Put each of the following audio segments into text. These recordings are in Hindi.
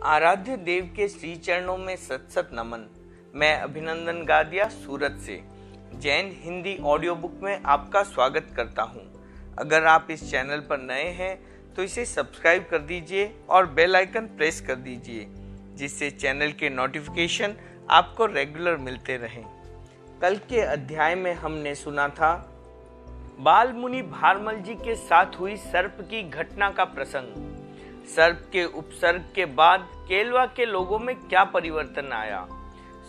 आराध्य देव के श्री चरणों में सत सत नमन। मैं अभिनंदन गादिया सूरत से जैन हिंदी ऑडियो बुक में आपका स्वागत करता हूं। अगर आप इस चैनल पर नए हैं तो इसे सब्सक्राइब कर दीजिए और बेल आइकन प्रेस कर दीजिए, जिससे चैनल के नोटिफिकेशन आपको रेगुलर मिलते रहें। कल के अध्याय में हमने सुना था बाल मुनि भारमल जी के साथ हुई सर्प की घटना का प्रसंग। सर्प के उपसर्ग के बाद केलवा के लोगों में क्या परिवर्तन आया,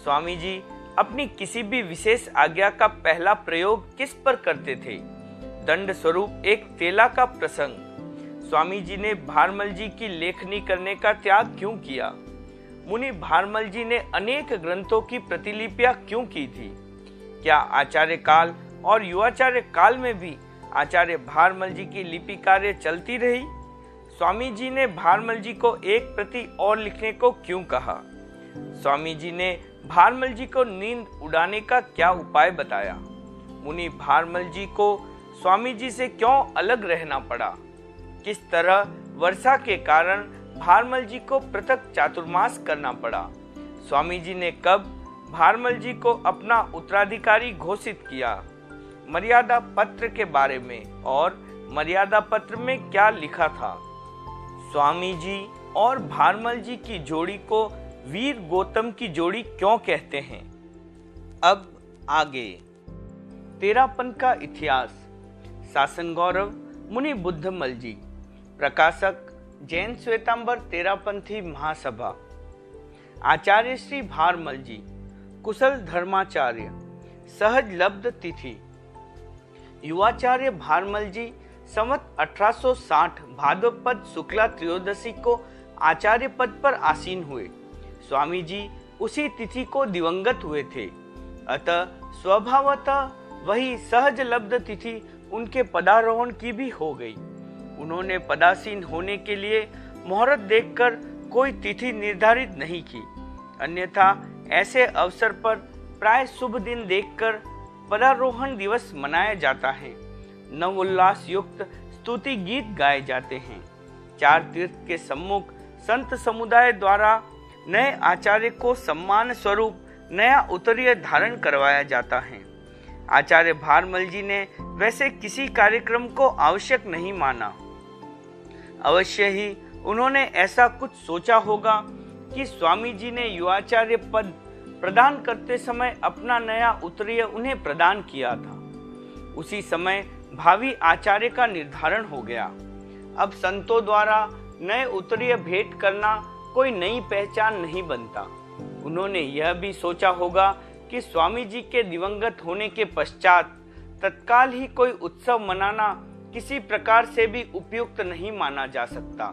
स्वामी जी अपनी किसी भी विशेष आज्ञा का पहला प्रयोग किस पर करते थे, दंड स्वरूप एक तेला का प्रसंग, स्वामी जी ने भारमल जी की लेखनी करने का त्याग क्यों किया, मुनि भारमल जी ने अनेक ग्रंथों की प्रतिलिपियां क्यों की थी, क्या आचार्य काल और युवाचार्य काल में भी आचार्य भारमल जी की लिपि कार्य चलती रही, स्वामी जी ने भारमल जी को एक प्रति और लिखने को क्यों कहा, स्वामी जी ने भारमल जी को नींद उड़ाने का क्या उपाय बताया, मुनि भारमल जी को स्वामी जी से क्यों अलग रहना पड़ा, किस तरह वर्षा के कारण भारमल जी को पृथक चातुर्मास करना पड़ा, स्वामी जी ने कब भारमल जी को अपना उत्तराधिकारी घोषित किया, मर्यादा पत्र के बारे में और मर्यादा पत्र में क्या लिखा था, स्वामी जी और भारमल जी की जोड़ी को वीर गौतम की जोड़ी क्यों कहते हैं। अब आगे तेरापन का इतिहास। शासन गौरव मुनि बुद्धमल जी, प्रकाशक जैन श्वेतांबर तेरापंथी महासभा, आचार्य श्री भारमल जी, कुशल धर्माचार्य, सहज लब्ध तिथि, युवाचार्य भारमल जी संवत 1860 भाद्रपद शुक्ला त्रयोदशी को आचार्य पद पर आसीन हुए। स्वामी जी उसी तिथि को दिवंगत हुए थे, अतः स्वभावतः वही सहज लब्ध तिथि उनके पदारोहण की भी हो गई। उन्होंने पदासीन होने के लिए मुहूर्त देखकर कोई तिथि निर्धारित नहीं की, अन्यथा ऐसे अवसर पर प्राय शुभ दिन देखकर पदारोहण दिवस मनाया जाता है। नव उल्लास युक्त स्तुति गीत गाए जाते हैं। चार तीर्थ के सम्मुख संत समुदाय द्वारा नए आचार्य को सम्मान स्वरूप नया उत्तरीय धारण करवाया जाता है। आचार्य भारमल जी ने वैसे किसी कार्यक्रम को आवश्यक नहीं माना। अवश्य ही उन्होंने ऐसा कुछ सोचा होगा कि स्वामी जी ने युवाचार्य पद प्रदान करते समय अपना नया उत्तरीय उन्हें प्रदान किया था। उसी समय भावी आचार्य का निर्धारण हो गया। अब संतों द्वारा नए उत्तरीय भेंट करना कोई नई पहचान नहीं बनता। उन्होंने यह भी सोचा होगा कि स्वामी जी के दिवंगत होने के पश्चात तत्काल ही कोई उत्सव मनाना किसी प्रकार से भी उपयुक्त नहीं माना जा सकता।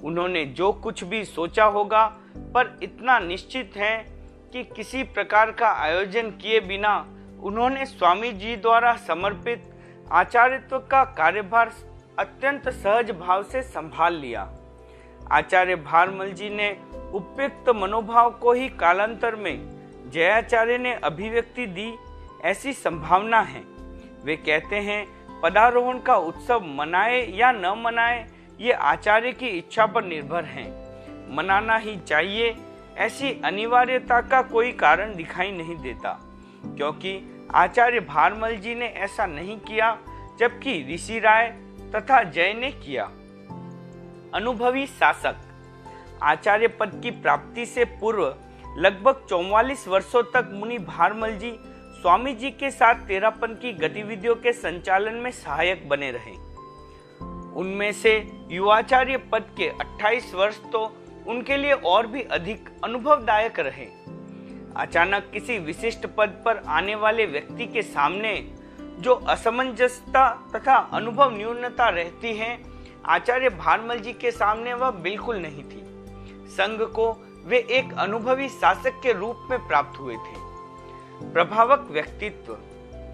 उन्होंने जो कुछ भी सोचा होगा, पर इतना निश्चित है कि किसी प्रकार का आयोजन किए बिना उन्होंने स्वामी जी द्वारा समर्पित आचार्यत्व का कार्यभार अत्यंत सहज भाव से संभाल लिया। आचार्य भारमल जी ने उपयुक्त मनोभाव को ही कालांतर में जयाचार्य ने अभिव्यक्ति दी, ऐसी संभावना है। वे कहते हैं पदारोहण का उत्सव मनाए या न मनाए ये आचार्य की इच्छा पर निर्भर है, मनाना ही चाहिए ऐसी अनिवार्यता का कोई कारण दिखाई नहीं देता, क्योंकि आचार्य भारमल जी ने ऐसा नहीं किया, जबकि ऋषि राय तथा जय ने किया। अनुभवी शासक। आचार्य पद की प्राप्ति से पूर्व लगभग 44 वर्षों तक मुनि भारमल जी स्वामी जी के साथ तेरापन की गतिविधियों के संचालन में सहायक बने रहे। उनमें से युवाचार्य पद के 28 वर्ष तो उनके लिए और भी अधिक अनुभवदायक रहे। अचानक किसी विशिष्ट पद पर आने वाले व्यक्ति के सामने जो असमंजसता तथा अनुभव न्यूनता रहती है, आचार्य भारमल जी के सामने वह बिल्कुल नहीं थी। संघ को वे एक अनुभवी शासक के रूप में प्राप्त हुए थे। प्रभावक व्यक्तित्व।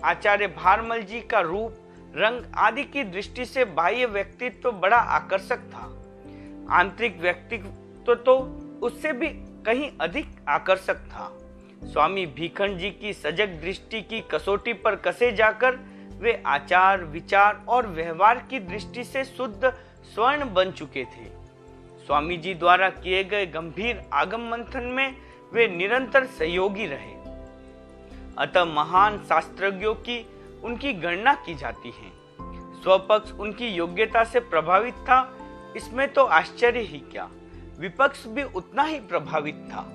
आचार्य भारमल जी का रूप, रंग आदि की दृष्टि से बाह्य व्यक्तित्व बड़ा आकर्षक था। आंतरिक व्यक्तित्व तो उससे भी कहीं अधिक आकर्षक था। स्वामी भीखंड जी की सजग दृष्टि की कसौटी पर कसे जाकर वे आचार, विचार और व्यवहार की दृष्टि से शुद्ध स्वर्ण बन चुके थे। स्वामी जी द्वारा किए गए गंभीर आगम मंथन में वे निरंतर सहयोगी रहे। अतः महान शास्त्रज्ञों की उनकी गणना की जाती है। स्वपक्ष उनकी योग्यता से प्रभावित था, इसमें तो आश्चर्य ही क्या, विपक्ष भी उतना ही प्रभावित था।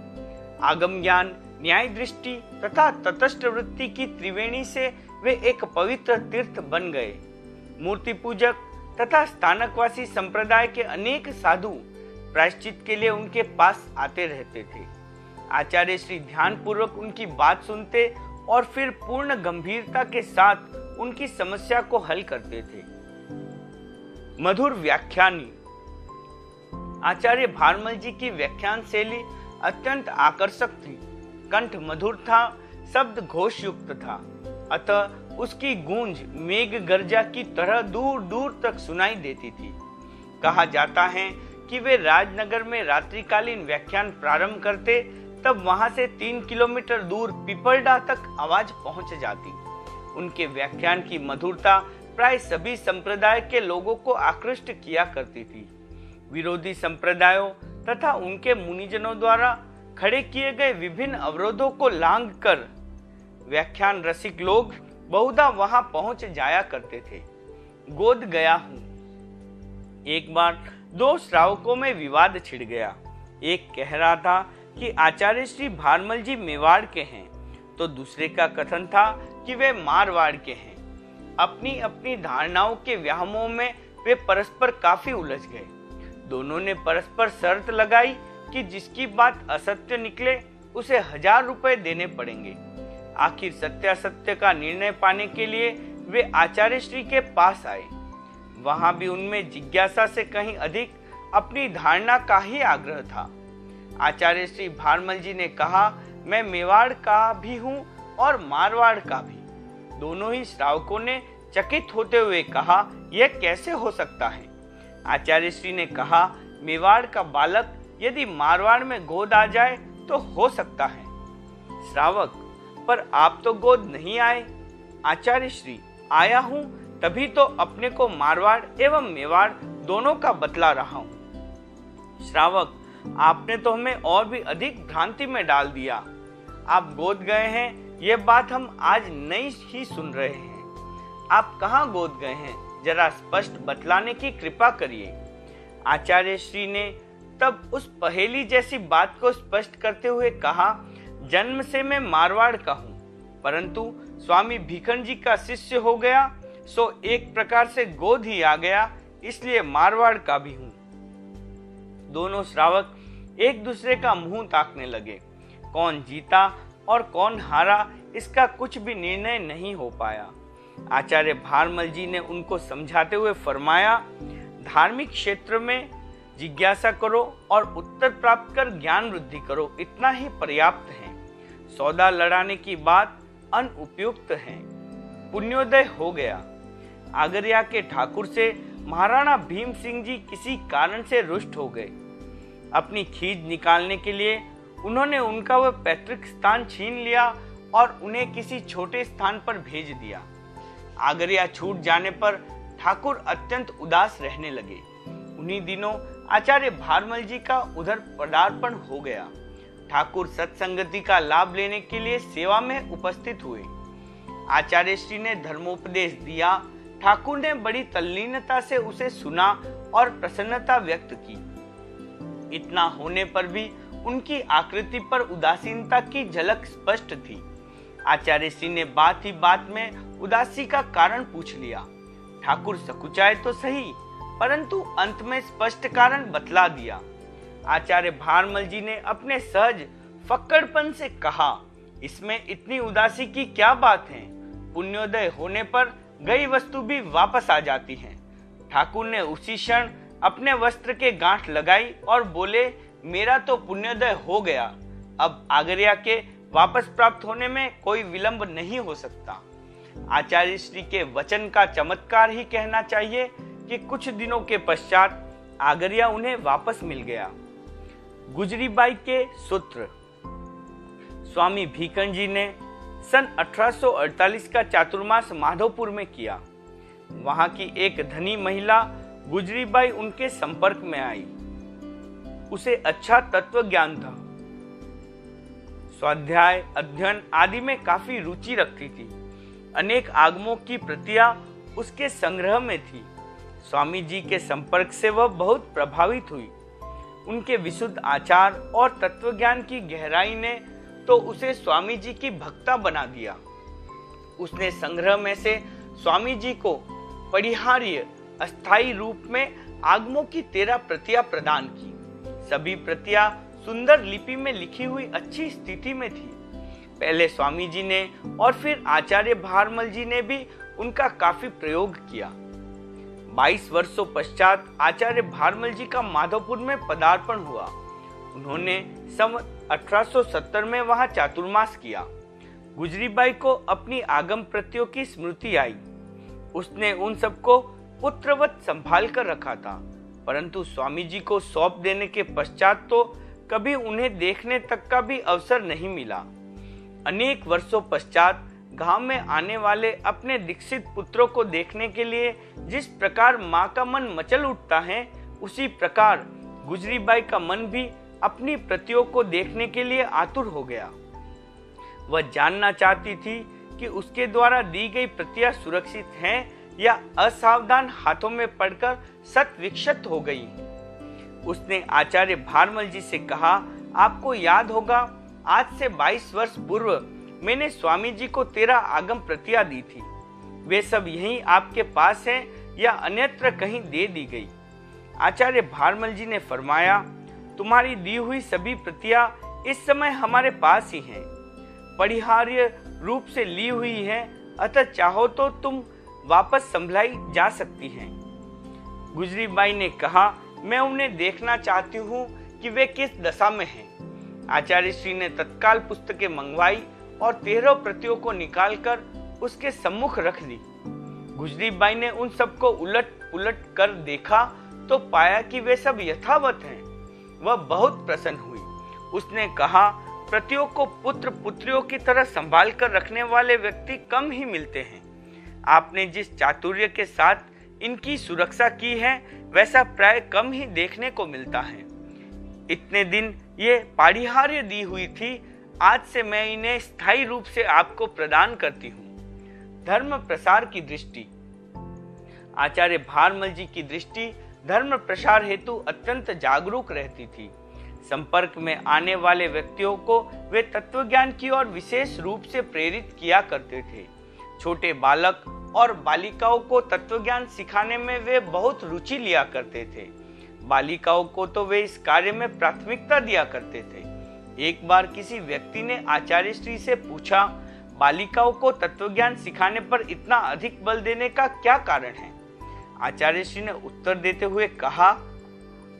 आगम ज्ञान, न्याय दृष्टि तथा तटस्थ वृत्ति की त्रिवेणी से वे एक पवित्र तीर्थ बन गए। मूर्ति पूजक तथा स्थानकवासी संप्रदाय के अनेक साधु प्रायश्चित के लिए उनके पास आते रहते थे। आचार्य श्री ध्यान पूर्वक उनकी बात सुनते और फिर पूर्ण गंभीरता के साथ उनकी समस्या को हल करते थे। मधुर व्याख्यानी आचार्य भारमल जी की व्याख्यान शैली अत्यंत आकर्षक थी। कंठ मधुर था, शब्द घोष युक्त था, अतः उसकी गूंज मेघ गर्जा की तरह दूर दूर तक सुनाई देती थी। कहा जाता है कि वे राजनगर में रात्रिकालीन व्याख्यान प्रारंभ करते, तब वहां से 3 किलोमीटर दूर पिपलडा तक आवाज पहुंच जाती। उनके व्याख्यान की मधुरता प्राय सभी संप्रदाय के लोगों को आकृष्ट किया करती थी। विरोधी संप्रदायों तथा उनके मुनिजनों द्वारा खड़े किए गए विभिन्न अवरोधों को लांघकर व्याख्यान रसिक लोग बहुधा वहां पहुंच जाया करते थे। गोद गया हूं। एक बार 2 श्रावकों में विवाद छिड़ गया। एक कह रहा था कि आचार्य श्री भारमल जी मेवाड़ के हैं, तो दूसरे का कथन था कि वे मारवाड़ के हैं। अपनी अपनी धारणाओं के व्यामोह में वे परस्पर काफी उलझ गए। दोनों ने परस्पर शर्त लगाई कि जिसकी बात असत्य निकले उसे 1000 रुपए देने पड़ेंगे। आखिर सत्यासत्य का निर्णय पाने के लिए वे आचार्य श्री के पास आए। वहां भी उनमें जिज्ञासा से कहीं अधिक अपनी धारणा का ही आग्रह था। आचार्य श्री भारमल जी ने कहा, मैं मेवाड़ का भी हूँ और मारवाड़ का भी। दोनों ही श्रावकों ने चकित होते हुए कहा, यह कैसे हो सकता है? आचार्य श्री ने कहा, मेवाड़ का बालक यदि मारवाड़ में गोद आ जाए तो हो सकता है। श्रावक, पर आप तो गोद नहीं आए। आचार्य श्री, आया हूं, तभी तो अपने को मारवाड़ एवं मेवाड़ दोनों का बतला रहा हूं। श्रावक, आपने तो हमें और भी अधिक भ्रांति में डाल दिया। आप गोद गए हैं, यह बात हम आज नई ही सुन रहे हैं। आप कहाँ गोद गए हैं, जरा स्पष्ट बतलाने की कृपा करिए। आचार्य श्री ने तब उस पहेली जैसी बात को स्पष्ट करते हुए कहा, जन्म से मैं मारवाड़ का हूँ, परंतु स्वामी भीखन जी का शिष्य हो गया, सो एक प्रकार से गोद ही आ गया, इसलिए मारवाड़ का भी हूँ। दोनों श्रावक एक दूसरे का मुंह ताकने लगे। कौन जीता और कौन हारा, इसका कुछ भी निर्णय नहीं हो पाया। आचार्य भारमल जी ने उनको समझाते हुए फरमाया, धार्मिक क्षेत्र में जिज्ञासा करो और उत्तर प्राप्त कर ज्ञान वृद्धि करो, इतना ही पर्याप्त है। सौदा लड़ाने की बात अनुपयुक्त है। पुण्योदय हो गया। आगरिया के ठाकुर से महाराणा भीम सिंह जी किसी कारण से रुष्ट हो गए। अपनी खींच निकालने के लिए उन्होंने उनका वह पैतृक स्थान छीन लिया और उन्हें किसी छोटे स्थान पर भेज दिया। आगरिया छूट जाने पर ठाकुर अत्यंत उदास रहने लगे। उन्हीं दिनों आचार्य भारमल जी का उधर पदार्पण हो गया। ठाकुर सत्संगति का लाभ लेने के लिए सेवा में उपस्थित हुए। आचार्य श्री ने धर्मोपदेश दिया। ठाकुर ने बड़ी तल्लीनता से उसे सुना और प्रसन्नता व्यक्त की। इतना होने पर भी उनकी आकृति पर उदासीनता की झलक स्पष्ट थी। आचार्य श्री ने बात ही बात में उदासी का कारण पूछ लिया। ठाकुर सकुचाए तो सही, परंतु अंत में स्पष्ट कारण बतला दिया। आचार्य भारमल जी ने अपने सहज फक्कड़पन से कहा, इसमें इतनी उदासी की क्या बात है? पुण्योदय होने पर गई वस्तु भी वापस आ जाती है। ठाकुर ने उसी क्षण अपने वस्त्र के गांठ लगाई और बोले, मेरा तो पुण्योदय हो गया, अब आगरिया के वापस प्राप्त होने में कोई विलंब नहीं हो सकता। आचार्य श्री के वचन का चमत्कार ही कहना चाहिए कि कुछ दिनों के पश्चात आगरिया उन्हें वापस मिल गया। गुजरीबाई के सूत्र। स्वामी भीखन जी ने सन 1848 का चातुर्मास माधोपुर में किया। वहां की एक धनी महिला गुजरीबाई उनके संपर्क में आई। उसे अच्छा तत्व ज्ञान था। स्वाध्याय, अध्ययन आदि में काफी रुचि रखती थी। अनेक आगमों की प्रतियां उसके संग्रह में थी। स्वामी जी के संपर्क से वह बहुत प्रभावित हुई। उनके विशुद्ध आचार और तत्वज्ञान की गहराई ने तो उसे स्वामी जी की भक्ता बना दिया। उसने संग्रह में से स्वामी जी को परिहार्य अस्थायी रूप में आगमों की 13 प्रतियां प्रदान की। सभी प्रतियां सुंदर लिपि में लिखी हुई अच्छी स्थिति में थी। पहले स्वामी जी ने और फिर आचार्य भारमल जी ने भी उनका काफी प्रयोग किया। 22 वर्षों पश्चात आचार्य भारमल जी का माधोपुर में पदार्पण हुआ। उन्होंने सन 1870 में वहां चातुर्मास किया। गुजरीबाई को अपनी आगम प्रतियों की स्मृति आई। उसने उन सबको पुत्रवत संभाल कर रखा था, परंतु स्वामी जी को सौंप देने के पश्चात तो कभी उन्हें देखने तक का भी अवसर नहीं मिला। अनेक वर्षों पश्चात गांव में आने वाले अपने दीक्षित पुत्रों को देखने के लिए जिस प्रकार माँ का मन मचल उठता है, उसी प्रकार गुजरीबाई का मन भी अपनी प्रतियों को देखने के लिए आतुर हो गया। वह जानना चाहती थी कि उसके द्वारा दी गई प्रतियां सुरक्षित हैं या असावधान हाथों में पड़कर सत विक्षत हो गई। उसने आचार्य भारमल जी से कहा, आपको याद होगा आज से 22 वर्ष पूर्व मैंने स्वामी जी को 13 आगम प्रतियां दी थी। वे सब यहीं आपके पास हैं या अन्यत्र कहीं दे दी गई। आचार्य भारमल जी ने फरमाया, तुम्हारी दी हुई सभी प्रतियां इस समय हमारे पास ही हैं, परिहार्य रूप से ली हुई हैं, अतः चाहो तो तुम वापस संभलाई जा सकती हैं। गुजरीबाई ने कहा, मैं उन्हें देखना चाहती हूँ कि वे किस दशा में हैं। आचार्य श्री ने तत्काल पुस्तकें मंगवाई और 13 प्रतियों को निकालकर उसके सम्मुख रख दी। गुजरीबाई ने उन सबको उलट पुलट कर देखा तो पाया कि वे सब यथावत हैं। वह बहुत प्रसन्न हुई। उसने कहा, प्रतियों को पुत्र पुत्रियों की तरह संभाल कर रखने वाले व्यक्ति कम ही मिलते हैं। आपने जिस चातुर्य के साथ इनकी सुरक्षा की है, वैसा प्राय कम ही देखने को मिलता है। इतने दिन ये पारिहार्य दी हुई थी, आज से मैं इन्हें स्थायी रूप से आपको प्रदान करती हूँ। धर्म प्रसार की दृष्टि। आचार्य भारमल जी की दृष्टि धर्म प्रसार हेतु अत्यंत जागरूक रहती थी। संपर्क में आने वाले व्यक्तियों को वे तत्वज्ञान की ओर विशेष रूप से प्रेरित किया करते थे। छोटे बालक और बालिकाओं को तत्वज्ञान सिखाने में वे बहुत रुचि लिया करते थे। बालिकाओं को तो वे इस कार्य में प्राथमिकता दिया करते थे। एक बार किसी व्यक्ति ने आचार्य श्री से पूछा, बालिकाओं को तत्वज्ञान सिखाने पर इतना अधिक बल देने का क्या कारण है? आचार्य श्री ने उत्तर देते हुए कहा,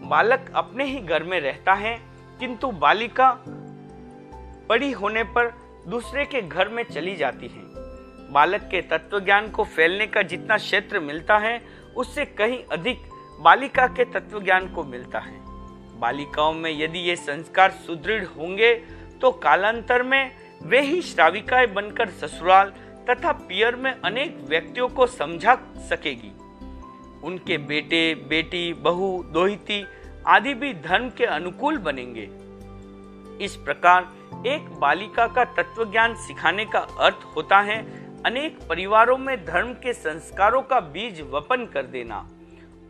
बालक अपने ही घर में रहता है, किंतु बालिका बड़ी होने पर दूसरे के घर में चली जाती है। बालक के तत्वज्ञान को फैलने का जितना क्षेत्र मिलता है, उससे कहीं अधिक बालिका के तत्वज्ञान को मिलता है। बालिकाओं में यदि ये संस्कार सुदृढ़ होंगे तो कालांतर में वे ही श्राविकाएं बनकर ससुराल तथा पियर में अनेक व्यक्तियों को समझा सकेगी। उनके बेटे, बेटी, बहू, दोहिती आदि भी धर्म के अनुकूल बनेंगे। इस प्रकार एक बालिका का तत्वज्ञान सिखाने का अर्थ होता है अनेक परिवारों में धर्म के संस्कारों का बीज वपन कर देना।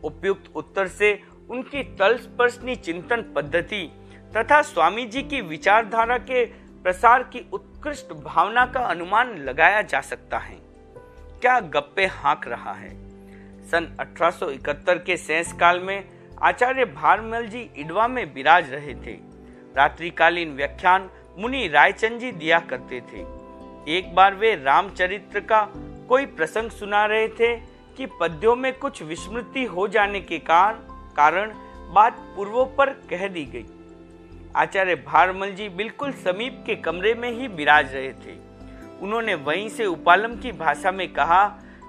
उपयुक्त उत्तर से उनकी तलस्पर्शी चिंतन पद्धति तथा स्वामी जी की विचारधारा के प्रसार की उत्कृष्ट भावना का अनुमान लगाया जा सकता है। क्या गप्पे हाँक रहा है। सन 1871 के शेष काल में आचार्य भारमल जी इडवा में विराज रहे थे। रात्रिकालीन व्याख्यान मुनि रायचंद जी दिया करते थे। एक बार वे रामचरित्र का कोई प्रसंग सुना रहे थे कि पद्यों में कुछ विस्मृति हो जाने के कारण बात पूर्वोपर कह दी गई। आचार्य भारमल जी बिल्कुल समीप के कमरे में ही विराज रहे थे। उन्होंने वहीं से उपालम की भाषा में कहा,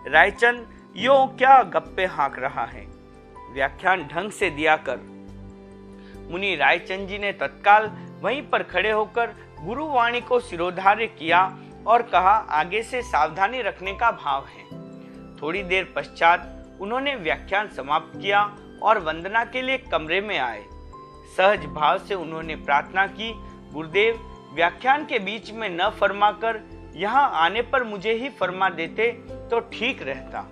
रायचंद यो क्या गप्पे हाँक रहा है, व्याख्यान ढंग से दिया कर। मुनि रायचंद जी ने तत्काल वहीं पर खड़े होकर गुरुवाणी को शिरोधार्य किया और कहा, आगे से सावधानी रखने का भाव है। थोड़ी देर पश्चात उन्होंने व्याख्यान समाप्त किया और वंदना के लिए कमरे में आए। सहज भाव से उन्होंने प्रार्थना की, गुरुदेव व्याख्यान के बीच में न फरमाकर यहाँ आने पर मुझे ही फरमा देते तो ठीक रहता।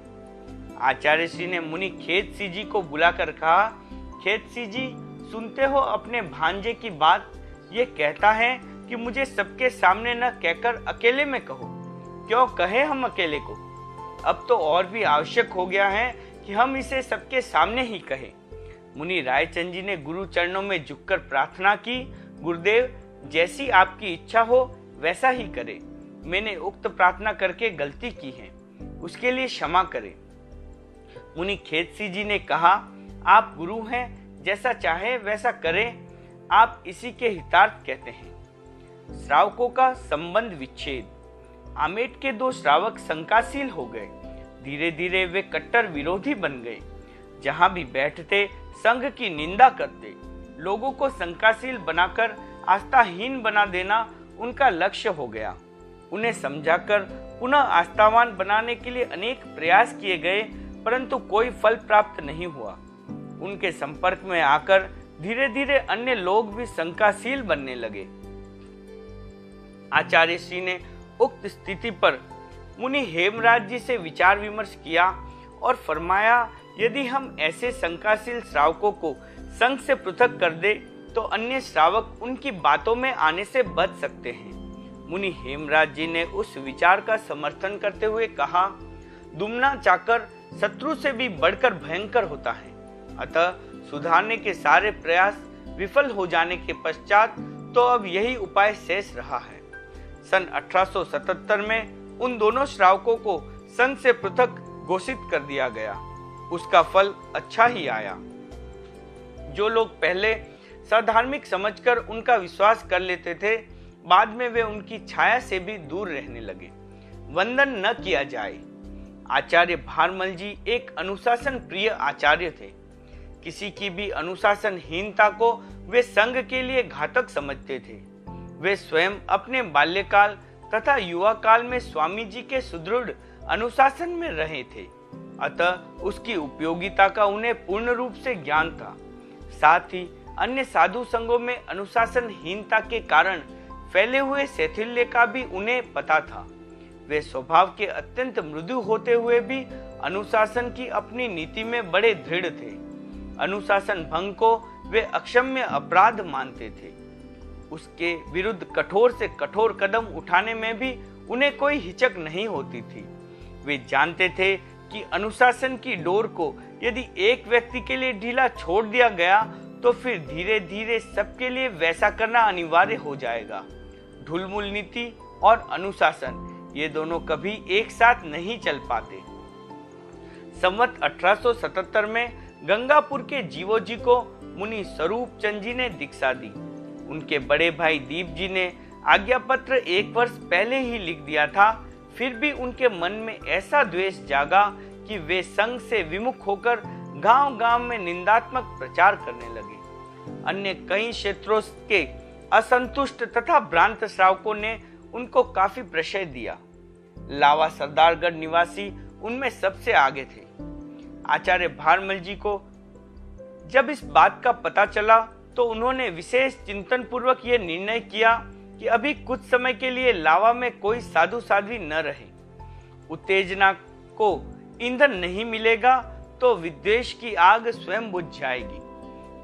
आचार्य श्री ने मुनि खेतसी जी को बुलाकर कहा, खेतसी जी, सुनते हो अपने भांजे की बात? ये कहता है कि मुझे सबके सामने न कहकर अकेले में कहो। क्यों कहे हम अकेले को? अब तो और भी आवश्यक हो गया है कि हम इसे सबके सामने ही कहें। मुनि रायचंद जी ने गुरु चरणों में झुककर प्रार्थना की, गुरुदेव जैसी आपकी इच्छा हो वैसा ही करे। मैंने उक्त प्रार्थना करके गलती की है, उसके लिए क्षमा करें। मुनि खेतसी जी ने कहा, आप गुरु हैं, जैसा चाहे वैसा करें, आप इसी के हितार्थ कहते हैं। श्रावकों का संबंध विच्छेद। आमेट के 2 श्रावक शंकाशील हो गए। धीरे धीरे वे कट्टर विरोधी बन गए। जहां भी बैठते संघ की निंदा करते। लोगों को शंकाशील बनाकर आस्थाहीन बना देना उनका लक्ष्य हो गया। उन्हें समझाकर पुनः आस्थावान बनाने के लिए अनेक प्रयास किए गए, परंतु कोई फल प्राप्त नहीं हुआ। उनके संपर्क में आकर धीरे धीरे अन्य लोग भी शंकाशील बनने लगे। आचार्य श्री ने उक्त स्थिति पर मुनि हेमराज जी से विचार विमर्श किया और फरमाया, यदि हम ऐसे शंकाशील श्रावकों को संघ से पृथक कर दे तो अन्य श्रावक उनकी बातों में आने से बच सकते हैं। मुनि हेमराज जी ने उस विचार का समर्थन करते हुए कहा, दुमना चाकर शत्रु से भी बढ़कर भयंकर होता है। अतः सुधारने के सारे प्रयास विफल हो जाने के पश्चात तो अब यही उपाय शेष रहा है। सन 1877 में उन दोनों श्रावकों को संघ से पृथक घोषित कर दिया गया। उसका फल अच्छा ही आया। जो लोग पहले साधार्मिक समझकर उनका विश्वास कर लेते थे, बाद में वे उनकी छाया से भी दूर रहने लगे। वंदन न किया जाए। आचार्य भारमल जी एक अनुशासन प्रिय आचार्य थे। किसी की भी अनुशासनहीनता को वे संघ के लिए घातक समझते थे। वे स्वयं अपने बाल्यकाल तथा युवा काल में स्वामी जी के सुदृढ़ अनुशासन में रहे थे, अतः उसकी उपयोगिता का उन्हें पूर्ण रूप से ज्ञान था। साथ ही अन्य साधु संघों में अनुशासनहीनता के कारण फैले हुए शैथिल्य का भी उन्हें पता था। वे स्वभाव के अत्यंत मृदु होते हुए भी अनुशासन की अपनी नीति में बड़े दृढ़ थे। अनुशासन भंग को वे अक्षम्य अपराध मानते थे। उसके विरुद्ध कठोर से कठोर कदम उठाने में भी उन्हें कोई हिचक नहीं होती थी। वे जानते थे कि अनुशासन की डोर को यदि एक व्यक्ति के लिए ढीला छोड़ दिया गया तो फिर धीरे धीरे सबके लिए वैसा करना अनिवार्य हो जाएगा। ढुलमुल नीति और अनुशासन ये दोनों कभी एक साथ नहीं चल पाते। संवत 1877 में गंगापुर के जीवो जी को मुनि स्वरूप चंद जी ने दीक्षा दी। उनके बड़े भाई दीप जी ने आज्ञा पत्र 1 वर्ष पहले ही लिख दिया था, फिर भी उनके मन में ऐसा द्वेष जागा कि वे संघ से विमुख होकर गांव-गांव में निंदात्मक प्रचार करने लगे। अन्य कई क्षेत्रों के असंतुष्ट तथा भ्रांत श्रावकों ने उनको काफी प्रश्रय दिया। लावा सरदारगढ़ निवासी उनमें सबसे आगे थे। आचार्य भारमल जी को जब इस बात का पता चला तो उन्होंने विशेष चिंतन पूर्वक यह निर्णय किया कि अभी कुछ समय के लिए लावा में कोई साधु साध्वी न रहे। उत्तेजना को ईंधन नहीं मिलेगा तो विद्वेष की आग स्वयं बुझ जाएगी।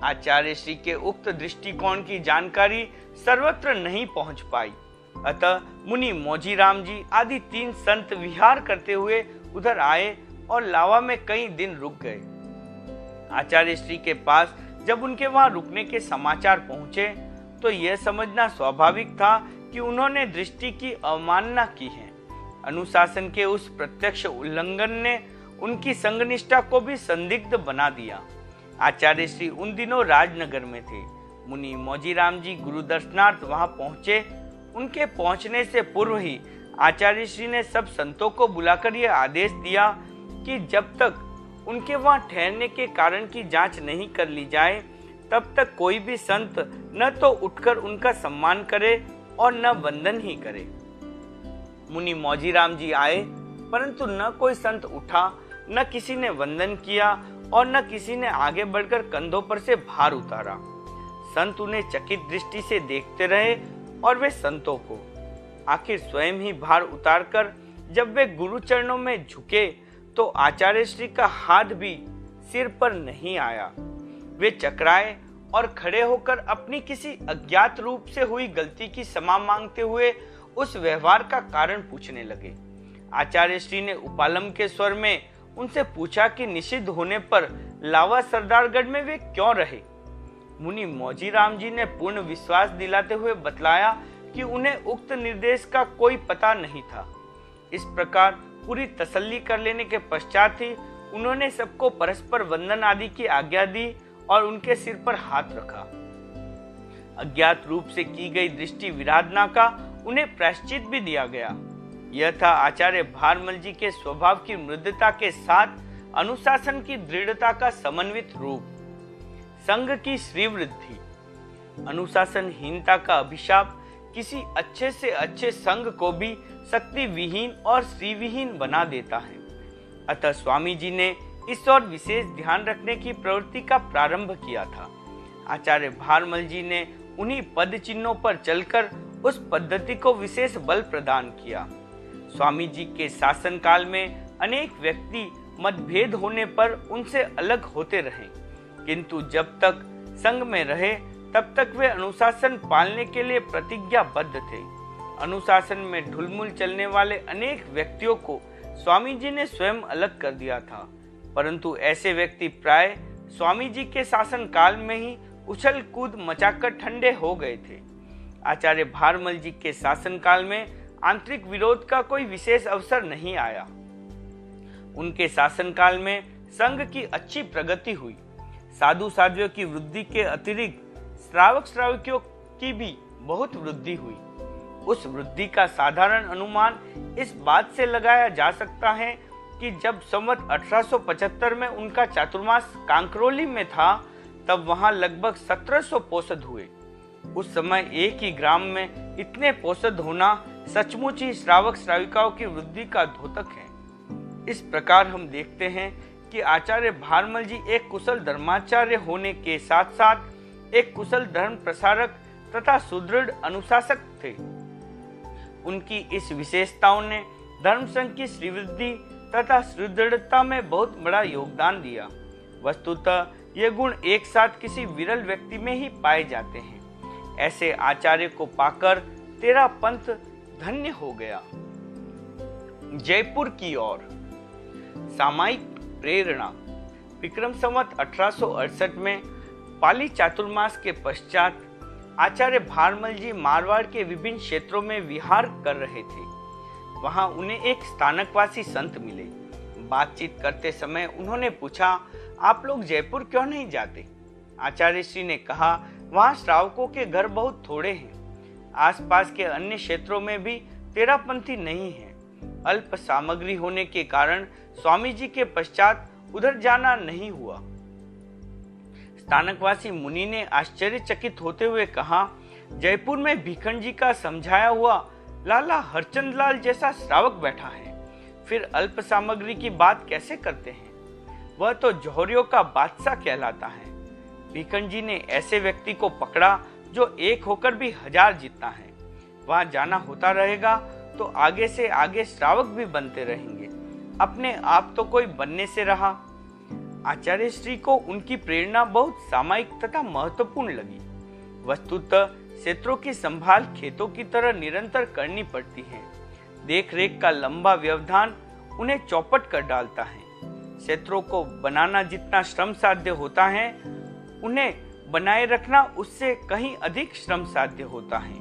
आचार्य श्री के उक्त दृष्टिकोण की जानकारी सर्वत्र नहीं पहुंच पाई, अतः मुनि मौजीराम जी आदि 3 संत विहार करते हुए उधर आए और लावा में कई दिन रुक गए। आचार्य श्री के पास जब उनके वहां रुकने के समाचार पहुंचे तो यह समझना स्वाभाविक था कि उन्होंने दृष्टि की अवमानना की है। अनुशासन के उस प्रत्यक्ष उल्लंघन ने उनकी संघनिष्ठा को भी संदिग्ध बना दिया। आचार्य श्री उन दिनों राजनगर में थे। मुनि मौजीराम जी गुरु दर्शनार्थ वहां पहुंचे। उनके पहुंचने से पूर्व ही आचार्य श्री ने सब संतों को बुलाकर यह आदेश दिया कि जब तक उनके वहां ठहरने के कारण की जांच नहीं कर ली जाए तब तक कोई भी संत न तो उठकर उनका सम्मान करे और न वंदन ही करे। मुनि मौजीराम जी आए, परंतु न कोई संत उठा, न किसी ने वंदन किया और न किसी ने आगे बढ़कर कंधों पर से भार उतारा। संत उन्हें चकित दृष्टि से देखते रहे और वे संतों को आखिर स्वयं ही भार उतारकर जब वे गुरु चरणों में झुके तो आचार्य श्री का हाथ भी सिर पर नहीं आया। वे चकराए और खड़े होकर अपनी किसी अज्ञात रूप से हुई गलती की क्षमा मांगते हुए उस व्यवहार का कारण पूछने लगे। आचार्य श्री ने उपालम के स्वर में उनसे पूछा कि निषिद्ध होने पर लावा सरदारगढ़ में वे क्यों रहे। मुनि मौजीराम जी ने पूर्ण विश्वास दिलाते हुए बतलाया कि उन्हें उक्त निर्देश का कोई पता नहीं था। इस प्रकार पूरी तसल्ली कर लेने के पश्चात ही उन्होंने सबको परस्पर वंदन आदि की आज्ञा दी और उनके सिर पर हाथ रखा। अज्ञात रूप से की गई दृष्टि विराधना का उन्हें प्रायश्चित भी दिया गया। यह था आचार्य भारमल जी के स्वभाव की मृदुता के साथ अनुशासन की दृढ़ता का समन्वित रूप। संघ की श्रीवृद्धि। अनुशासनहीनता का अभिशाप किसी अच्छे से अच्छे संघ को भी शक्ति विहीन और श्रीविहीन बना देता है। अतः स्वामी जी ने इस और विशेष ध्यान रखने की प्रवृत्ति का प्रारंभ किया था। आचार्य भारमल जी ने उन्हीं पद चिन्हों पर चलकर उस पद्धति को विशेष बल प्रदान किया। स्वामी जी के शासन काल में अनेक व्यक्ति मतभेद होने पर उनसे अलग होते रहे, किंतु जब तक संघ में रहे तब तक वे अनुशासन पालने के लिए प्रतिज्ञाबद्ध थे। अनुशासन में ढुलमुल चलने वाले अनेक व्यक्तियों को स्वामी जी ने स्वयं अलग कर दिया था, परंतु ऐसे व्यक्ति प्राय स्वामी जी के शासन काल में ही उछल कूद मचाकर ठंडे हो गए थे। आचार्य भारमल जी के शासन काल में आंतरिक विरोध का कोई विशेष अवसर नहीं आया। उनके शासन काल में संघ की अच्छी प्रगति हुई। साधु साध्वियों की वृद्धि के अतिरिक्त श्रावक श्रावकियों की भी बहुत वृद्धि हुई। उस वृद्धि का साधारण अनुमान इस बात से लगाया जा सकता है कि जब संवत 1875 में उनका चातुर्मास कांकरोली में था तब वहां लगभग 1700 पोषद हुए। उस समय एक ही ग्राम में इतने पोषद होना सचमुच ही श्रावक श्राविकाओं की वृद्धि का द्योतक है। इस प्रकार हम देखते हैं कि आचार्य भारमल जी एक कुशल धर्माचार्य होने के साथ साथ एक कुशल धर्म प्रसारक तथा सुदृढ़ अनुशासक थे। उनकी इस विशेषताओं ने धर्म संघ की श्रीवृद्धि तथा सुदृढ़ता में बहुत बड़ा योगदान दिया। वस्तुतः ये गुण एक साथ किसी विरल व्यक्ति में ही पाए जाते हैं। ऐसे आचार्य को पाकर तेरा पंथ धन्य हो गया। जयपुर की ओर। सामायिक प्रेरणा। विक्रम संवत 1868 में पाली चातुर्मास के पश्चात आचार्य भारमल जी मारवाड़ के विभिन्न क्षेत्रों में विहार कर रहे थे। वहां उन्हें एक स्थानकवासी संत मिले। बातचीत करते समय उन्होंने पूछा, आप लोग जयपुर क्यों नहीं जाते? आचार्य श्री ने कहा, वहां श्रावकों के घर बहुत थोड़े हैं। आसपास के अन्य क्षेत्रों में भी तेरापंथी नहीं है। अल्प सामग्री होने के कारण स्वामी जी के पश्चात उधर जाना नहीं हुआ। स्थानकवासी मुनि ने आश्चर्यचकित होते हुए कहा, जयपुर में भीखंड जी का समझाया हुआ लाला हरचंद लाल जैसा श्रावक बैठा है, फिर अल्प सामग्री की बात कैसे करते हैं? वह तो जौहरियों का बादशाह कहलाता है। भीखंड जी ने ऐसे व्यक्ति को पकड़ा जो एक होकर भी 1000 जीतता है। वहां जाना होता रहेगा तो आगे से आगे श्रावक भी बनते रहेंगे, अपने आप तो कोई बनने से रहा। आचार्य श्री को उनकी प्रेरणा बहुत सामायिक तथा महत्वपूर्ण लगी। वस्तुतः क्षेत्रों की संभाल खेतों की तरह निरंतर करनी पड़ती है। देख रेख का लंबा व्यवधान उन्हें चौपट कर डालता है। क्षेत्रों को बनाना जितना श्रम साध्य होता है, उन्हें बनाए रखना उससे कहीं अधिक श्रम साध्य होता है।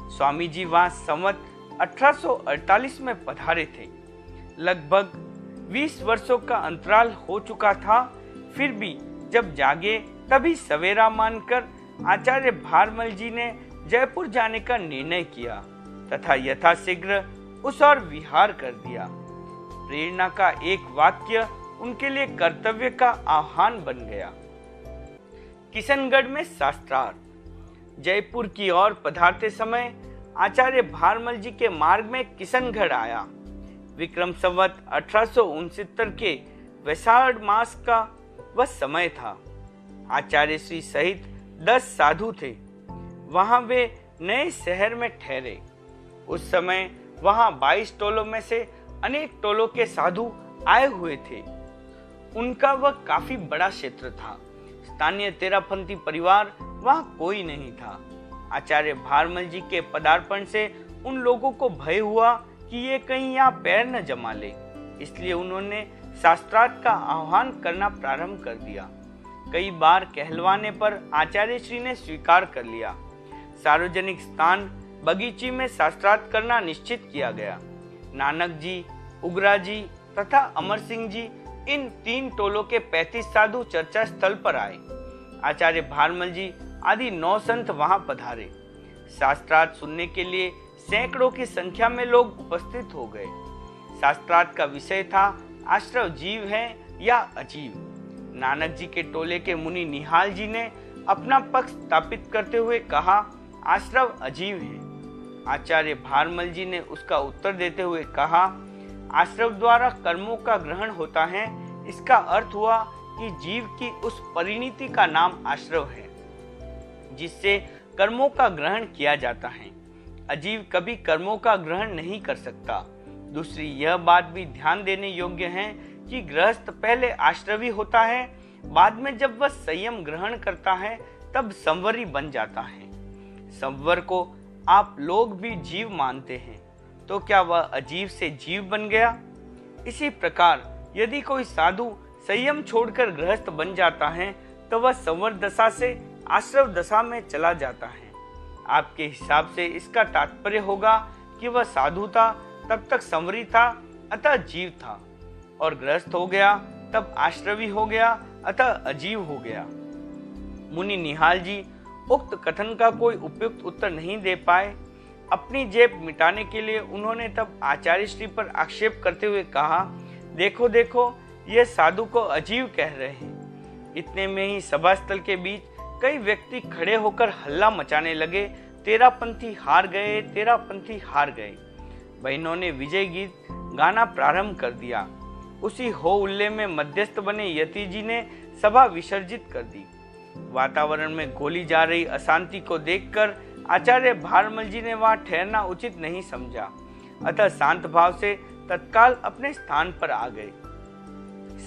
स्वामी जी वहां संवत 1848 में पधारे थे। लगभग 20 वर्षों का अंतराल हो चुका था, फिर भी जब जागे तभी सवेरा मानकर आचार्य भारमल जी ने जयपुर जाने का निर्णय किया तथा यथाशीघ्र उस ओर विहार कर दिया। प्रेरणा का एक वाक्य उनके लिए कर्तव्य का आह्वान बन गया। किशनगढ़ में शास्त्रार्थ। जयपुर की ओर पधारते समय आचार्य भारमल जी के मार्ग में किशनगढ़ आया। विक्रम संवत 1869 के वैशाख मास का वह समय था। आचार्य श्री सहित 10 साधु थे। वहां वे नए शहर में ठहरे। उस समय वहां 22 टोलों में से अनेक टोलों के साधु आए हुए थे। उनका वह काफी बड़ा क्षेत्र था। स्थानीय तेरापंथी परिवार वहां कोई नहीं था। आचार्य भारमल जी के पदार्पण से उन लोगों को भय हुआ कि ये कहीं यहाँ पैर न जमा ले, इसलिए उन्होंने शास्त्रार्थ का आह्वान करना प्रारंभ कर दिया। कई बार कहलवाने पर आचार्य श्री ने स्वीकार कर लिया। सार्वजनिक स्थान बगीची में शास्त्रार्थ करना निश्चित किया गया। नानक जी, उगरा जी तथा अमर सिंह जी, इन 3 टोलों के 35 साधु चर्चा स्थल पर आए। आचार्य भारमल जी आदि 9 संत वहां पधारे। शास्त्रार्थ सुनने के लिए सैकड़ों की संख्या में लोग उपस्थित हो गए। शास्त्रार्थ का विषय था आश्रव जीव है या अजीव। नानक जी के टोले के मुनि निहाल जी ने अपना पक्ष स्थापित करते हुए कहा, आश्रव अजीव है। आचार्य भारमल जी ने उसका उत्तर देते हुए कहा, आश्रव द्वारा कर्मों का ग्रहण होता है। इसका अर्थ हुआ कि जीव की उस परिणति का नाम आश्रव है जिससे कर्मों का ग्रहण किया जाता है। अजीव कभी कर्मों का ग्रहण नहीं कर सकता। दूसरी यह बात भी ध्यान देने योग्य है कि गृहस्थ पहले आश्रवी होता है, बाद में जब वह संयम ग्रहण करता है तब संवरी बन जाता है। संवर को आप लोग भी जीव मानते हैं, तो क्या वह अजीव से जीव बन गया? इसी प्रकार यदि कोई साधु संयम छोड़कर गृहस्थ बन जाता है तो वह संवर दशा से आश्रव दशा में चला जाता है। आपके हिसाब से इसका तात्पर्य होगा कि वह साधु था तब तक संवरी था, अतः जीव था, और गृहस्थ हो गया तब आश्रवी हो गया, अतः अजीव हो गया। मुनि निहाल जी उक्त कथन का कोई उपयुक्त उत्तर नहीं दे पाए। अपनी जेब मिटाने के लिए उन्होंने तब आचार्य श्री पर आक्षेप करते हुए कहा, देखो देखो, ये साधु को अजीव कह रहे हैं। इतने में ही सभा स्थल के बीच कई व्यक्ति खड़े होकर हल्ला मचाने लगे, तेरापंथी हार गए, तेरापंथी हार गए। बहनों ने विजय गीत गाना प्रारंभ कर दिया। उसी हो उल्ले में मध्यस्थ बने यति जी ने सभा विसर्जित कर दी। वातावरण में घोली जा रही अशांति को देखकर आचार्य भारमल जी ने वहां ठहरना उचित नहीं समझा, अतः शांत भाव से तत्काल अपने स्थान पर आ गए।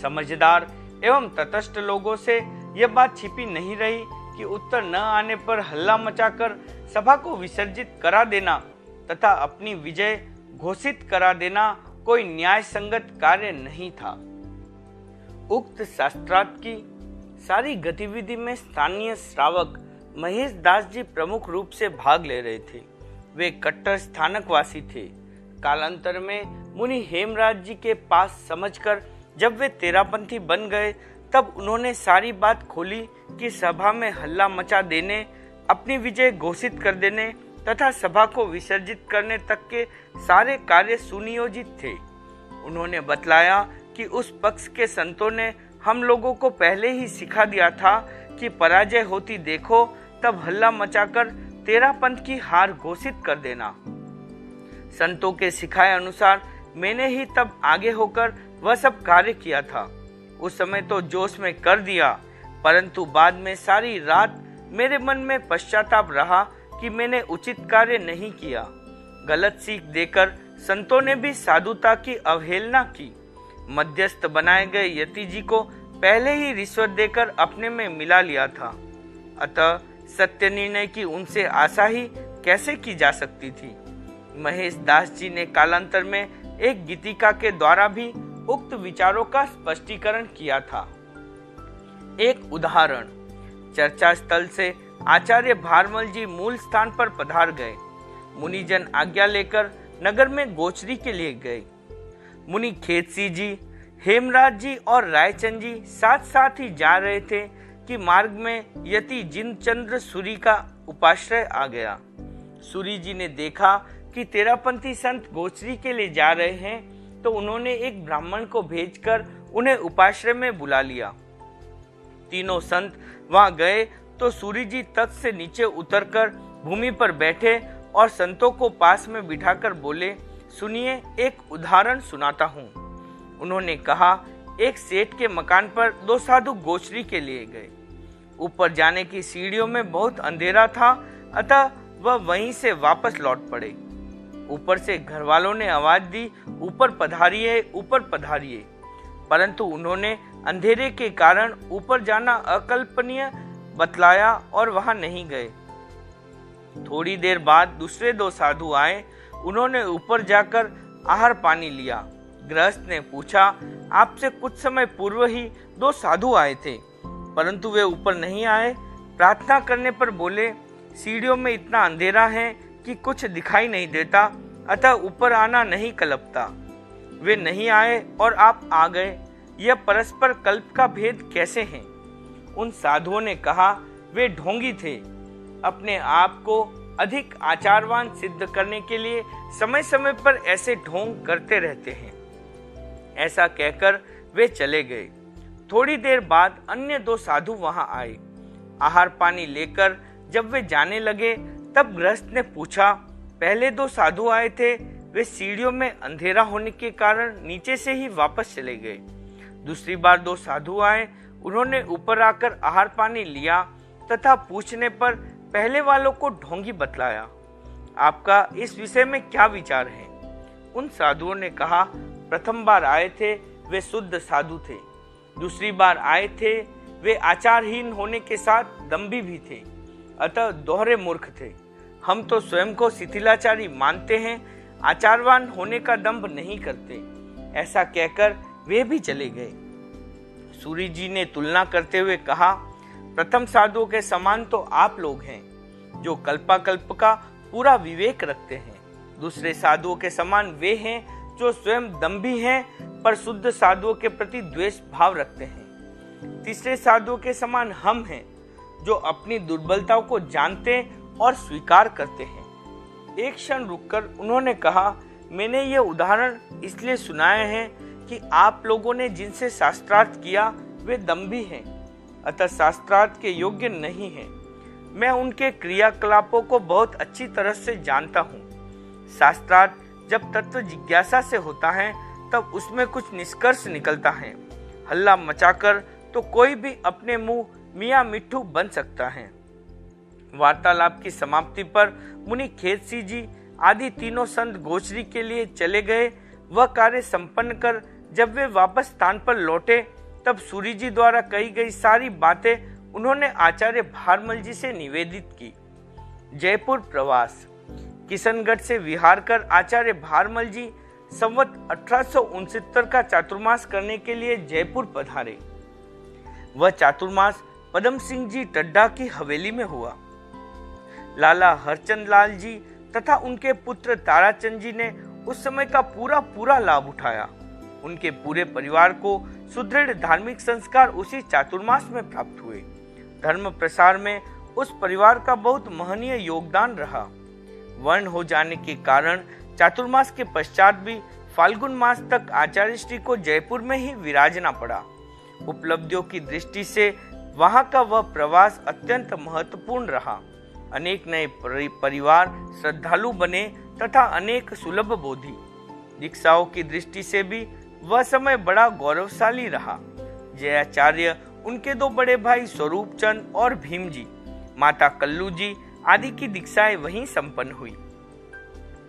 समझदार एवं तटस्थ लोगों से यह बात छिपी नहीं रही कि उत्तर न आने पर हल्ला मचाकर सभा को विसर्जित करा देना तथा अपनी विजय घोषित करा देना कोई न्याय संगत कार्य नहीं था। उक्त शास्त्रार्थ की सारी गतिविधि में स्थानीय श्रावक महेश दास जी प्रमुख रूप से भाग ले रहे थे। वे कट्टर स्थानकवासी थे। कालांतर में मुनि हेमराज जी के पास समझकर जब वे तेरापंथी बन गए तब उन्होंने सारी बात खोली कि सभा में हल्ला मचा देने, अपनी विजय घोषित कर देने तथा सभा को विसर्जित करने तक के सारे कार्य सुनियोजित थे। उन्होंने बतलाया कि उस पक्ष के संतों ने हम लोगों को पहले ही सिखा दिया था कि पराजय होती देखो तब हल्ला मचाकर तेरापंथ की हार घोषित कर देना। संतों के सिखाए अनुसार मैंने ही तब आगे होकर वह सब कार्य किया था। उस समय तो जोश में कर दिया, परंतु बाद में सारी रात मेरे मन में पश्चाताप रहा कि मैंने उचित कार्य नहीं किया। गलत सीख देकर संतों ने भी साधुता की अवहेलना की। मध्यस्थ बनाए गए यति जी को पहले ही रिश्वत देकर अपने में मिला लिया था, अतः सत्य निर्णय की उनसे आशा ही कैसे की जा सकती थी। महेश दास जी ने कालांतर में एक गीतिका के द्वारा भी उक्त विचारों का स्पष्टीकरण किया था। एक उदाहरण, चर्चा स्थल से आचार्य भारमल जी मूल स्थान पर पधार गए। मुनिजन आज्ञा लेकर नगर में गोचरी के लिए गए। मुनि खेतसी जी, हेमराज जी और रायचंद जी साथ साथ ही जा रहे थे कि मार्ग में यति जिनचंद्र सूरी का उपाश्रय आ गया। सूरी जी ने देखा कि तेरापंथी संत गोचरी के लिए जा रहे हैं, तो उन्होंने एक ब्राह्मण को भेजकर उन्हें उपाश्रय में बुला लिया। तीनों संत वहां गए तो सूरी जी तख्त से नीचे उतरकर भूमि पर बैठे और संतों को पास में बिठाकर बोले, सुनिए, एक उदाहरण सुनाता हूँ। उन्होंने कहा, एक सेठ के मकान पर 2 साधु गोचरी के लिए गए। ऊपर जाने की सीढ़ियों में बहुत अंधेरा था, अतः वह वहीं से वापस लौट पड़े। ऊपर से घर वालों ने आवाज दी, ऊपर पधारिए, ऊपर पधारिए, परंतु उन्होंने अंधेरे के कारण ऊपर जाना अकल्पनीय बतलाया और वहां नहीं गए। थोड़ी देर बाद दूसरे 2 साधु आए। उन्होंने ऊपर जाकर आहार पानी लिया। गृहस्थ ने पूछा, आपसे कुछ समय पूर्व ही 2 साधु आए थे, परंतु वे ऊपर नहीं आए। प्रार्थना करने पर बोले, सीढ़ियों में इतना अंधेरा है कि कुछ दिखाई नहीं देता, अतः ऊपर आना नहीं कल्पता। वे नहीं आए और आप आ गए, यह परस्पर कल्प का भेद कैसे है? उन साधुओं ने कहा, वे ढोंगी थे, अपने आप को अधिक आचारवान सिद्ध करने के लिए समय समय पर ऐसे ढोंग करते रहते हैं। ऐसा कहकर वे चले गए। थोड़ी देर बाद अन्य 2 साधु वहां आए। आहार पानी लेकर जब वे जाने लगे तब गृहस्थ ने पूछा, पहले 2 साधु आए थे, वे सीढ़ियों में अंधेरा होने के कारण नीचे से ही वापस चले गए। दूसरी बार 2 साधु आए, उन्होंने ऊपर आकर आहार पानी लिया तथा पूछने पर पहले वालों को ढोंगी बतलाया। आपका इस विषय में क्या विचार है? उन साधुओं ने कहा, प्रथम बार आए थे वे शुद्ध साधु थे, दूसरी बार आए थे वे आचारहीन होने के साथ दंभी भी थे, अतः दोहरे मूर्ख थे। हम तो स्वयं को शिथिलाचारी मानते हैं, आचारवान होने का दंभ नहीं करते। ऐसा कहकर वे भी चले गए। सूरी जी ने तुलना करते हुए कहा, प्रथम साधुओं के समान तो आप लोग हैं, जो कल्पाकल्प का पूरा विवेक रखते हैं। दूसरे साधुओं के समान वे हैं जो स्वयं दंभी हैं पर शुद्ध साधुओं के प्रति द्वेष भाव रखते हैं। तीसरे साधुओं के समान हम हैं, जो अपनी दुर्बलताओं को जानते और स्वीकार करते हैं। एक क्षण रुककर उन्होंने कहा, मैंने ये उदाहरण इसलिए सुनाए हैं कि आप लोगों ने जिनसे शास्त्रार्थ किया वे दंभी हैं, अतः शास्त्रार्थ के योग्य नहीं हैं। मैं उनके क्रियाकलापों को बहुत अच्छी तरह से जानता हूँ। शास्त्रार्थ जब तत्व जिज्ञासा से होता है तब उसमें कुछ निष्कर्ष निकलता है। हल्ला मचाकर तो कोई भी अपने मुंह मियाँ मिट्ठू बन सकता है। वार्तालाप की समाप्ति पर मुनि खेतसी जी आदि तीनों संत गोचरी के लिए चले गए। वह कार्य संपन्न कर जब वे वापस स्थान पर लौटे तब सूरी जी द्वारा कही गई सारी बातें उन्होंने आचार्य भारमल जी से निवेदित की। जयपुर प्रवास। किशनगढ़ से विहार कर आचार्य भारमल जी संवत 1869 का चातुर्मास करने के लिए जयपुर पधारे। वह चातुर्मास पदम सिंह जी टड्डा की हवेली में हुआ। लाला हरचंद लाल जी तथा उनके पुत्र ताराचंद जी ने उस समय का पूरा लाभ उठाया। उनके पूरे परिवार को सुदृढ़ धार्मिक संस्कार उसी चातुर्मास में प्राप्त हुए। धर्म प्रसार में उस परिवार का बहुत महनीय योगदान रहा। वर्ण हो जाने के कारण चातुर्मास के पश्चात भी फाल्गुन मास तक आचार्य श्री को जयपुर में ही विराजना पड़ा। उपलब्धियों की दृष्टि से वहां का वह प्रवास अत्यंत महत्वपूर्ण रहा। अनेक नए परिवार श्रद्धालु बने तथा अनेक सुलभ बोधि। दीक्षाओं की दृष्टि से भी वह समय बड़ा गौरवशाली रहा। जयाचार्य, उनके 2 बड़े भाई स्वरूप चंद और भीम जी, माता कल्लू जी आदि की दीक्षाएं वहीं संपन्न हुई।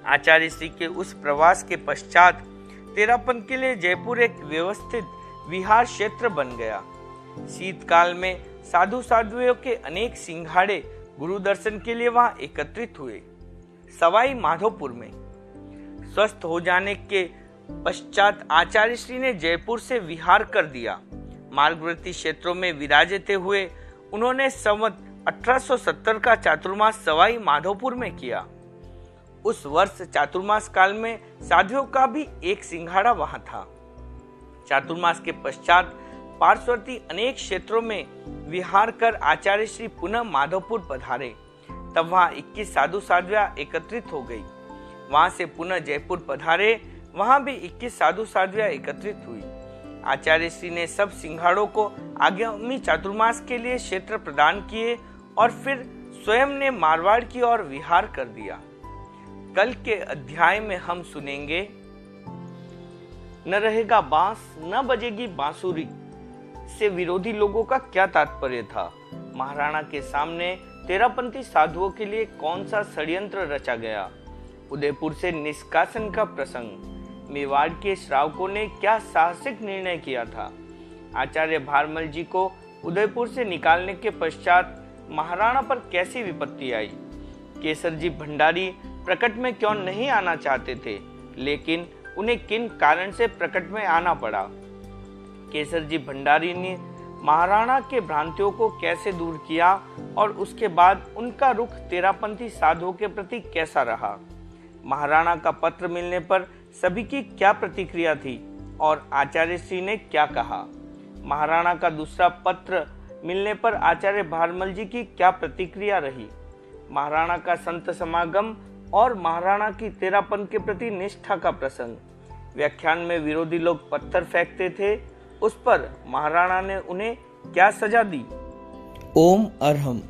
आचार्य श्री के उस प्रवास के पश्चात तेरापन के लिए जयपुर एक व्यवस्थित विहार क्षेत्र बन गया। शीतकाल में साधु साध्वियों के अनेक सिंघाड़े गुरु दर्शन के लिए वहां एकत्रित हुए। सवाई माधोपुर में स्वस्थ हो जाने के पश्चात आचार्य श्री ने जयपुर से विहार कर दिया। मार्गवर्ती क्षेत्रों में विराजते हुए उन्होंने संवत 1870 का चातुर्मास सवाई माधोपुर में किया। उस वर्ष चातुर्मास काल में साधुओं का भी एक सिंघाड़ा वहां था। चातुर्मास के पश्चात पार्श्ववर्ती अनेक क्षेत्रों में विहार कर आचार्य श्री पुनः माधोपुर पधारे। तब वहां 21 साधु साध्वियां एकत्रित हो गई। वहां से पुनः जयपुर पधारे, वहां भी 21 साधु साध्वियां एकत्रित हुई। आचार्य श्री ने सब सिंघाड़ों को आगामी चातुर्मास के लिए क्षेत्र प्रदान किए और फिर स्वयं ने मारवाड़ की ओर विहार कर दिया। कल के अध्याय में हम सुनेंगे, न रहेगा बांस न बजेगी बांसुरी, से विरोधी लोगों का क्या तात्पर्य था? महाराणा के सामने तेरापंथी साधुओं के लिए कौन सा षड्यंत्र रचा गया? उदयपुर से निष्कासन का प्रसंग, मेवाड़ के श्रावकों ने क्या साहसिक निर्णय किया था? आचार्य भारमल जी को उदयपुर से निकालने के पश्चात महाराणा पर कैसी विपत्ति आई? केसर जी भंडारी प्रकट में क्यों नहीं आना चाहते थे, लेकिन उन्हें किन कारण से प्रकट में आना पड़ा? केसर जी भंडारी ने महाराणा के भ्रांतियों को कैसे दूर किया और उसके बाद उनका रुख तेरापंथी साधुओं के प्रति कैसा रहा? महाराणा का पत्र मिलने पर सभी की क्या प्रतिक्रिया थी और आचार्य श्री ने क्या कहा? महाराणा का दूसरा पत्र मिलने पर आचार्य भारमल जी की क्या प्रतिक्रिया रही? महाराणा का संत समागम और महाराणा की तेरापंथ के प्रति निष्ठा का प्रसंग, व्याख्यान में विरोधी लोग पत्थर फेंकते थे, उस पर महाराणा ने उन्हें क्या सजा दी? ओम अरहम।